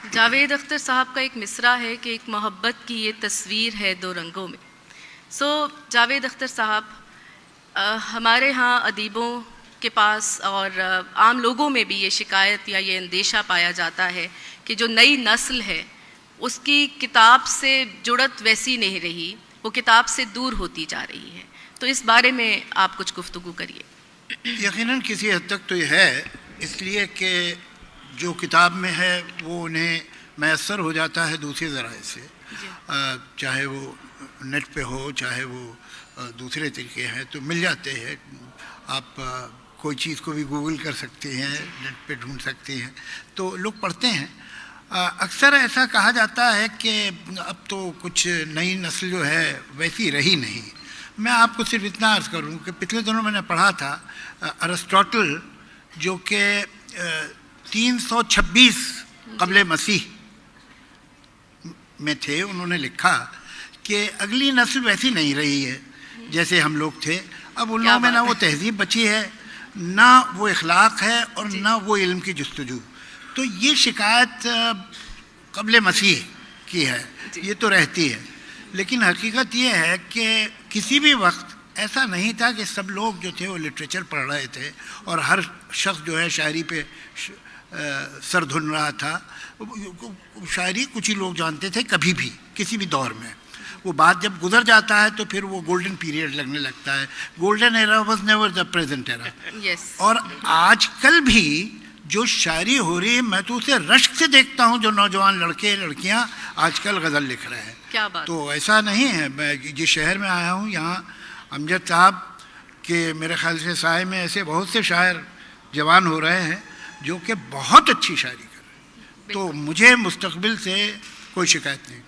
جاوید اختر صاحب کا ایک مصرع ہے کہ ایک محبت کی یہ تصویر ہے دو رنگوں میں. جاوید اختر صاحب ہمارے ہاں ادیبوں کے پاس اور عام لوگوں میں بھی یہ شکایت یا یہ اندیشہ پایا جاتا ہے کہ جو نئی نسل ہے اس کی کتاب سے جڑت ویسی نہیں رہی, وہ کتاب سے دور ہوتی جا رہی ہے. تو اس بارے میں آپ کچھ گفتگو کریے. یقیناً کسی حد تک تو یہ ہے, اس لیے کہ جو کتاب میں ہے وہ انہیں میسر ہو جاتا ہے دوسرے ذرائع سے, چاہے وہ نیٹ پہ ہو چاہے وہ دوسرے طریقے ہیں تو مل جاتے ہیں. آپ کوئی چیز کو بھی گوگل کر سکتے ہیں, نیٹ پہ ڈھونڈ سکتے ہیں, تو لوگ پڑھتے ہیں. اکثر ایسا کہا جاتا ہے کہ اب تو کچھ نئی نسل جو ہے ویسی رہی نہیں. میں آپ کو صرف اتنا عرض کروں کہ پچھلے دنوں میں نے پڑھا تھا ارسطاٹل جو کہ 326 قبل مسیح میں تھے, انہوں نے لکھا کہ اگلی نسل ویسی نہیں رہی ہے جیسے ہم لوگ تھے. اب ان لوگوں میں نہ وہ تہذیب بچی ہے, نہ وہ اخلاق ہے, اور نہ وہ علم کی جستجو. تو یہ شکایت قبل مسیح کی ہے, یہ تو رہتی ہے. لیکن حقیقت یہ ہے کہ کسی بھی وقت ایسا نہیں تھا کہ سب لوگ جو تھے وہ لٹریچر پڑھ رہے تھے اور ہر شخص جو ہے شاعری پہ سر دھن رہا تھا. شاعری کچھ ہی لوگ جانتے تھے کبھی بھی کسی بھی دور میں. وہ بات جب گزر جاتا ہے تو پھر وہ گولڈن پیریڈ لگنے لگتا ہے. Golden era was never the present era. اور آج کل بھی جو شاعری ہو رہی ہے میں تو اسے رشک سے دیکھتا ہوں, جو نوجوان لڑکے لڑکیاں آج کل غزل لکھ رہے ہیں. تو ایسا نہیں ہے. میں جس شہر میں آیا ہوں یہاں امجد صاحب کے میرے خیال سے سائے میں ایسے بہت سے شاعر جوان ہو رہے ہیں جو کہ بہت اچھی شاعری کر رہے ہیں. تو مجھے مستقبل سے کوئی شکایت نہیں.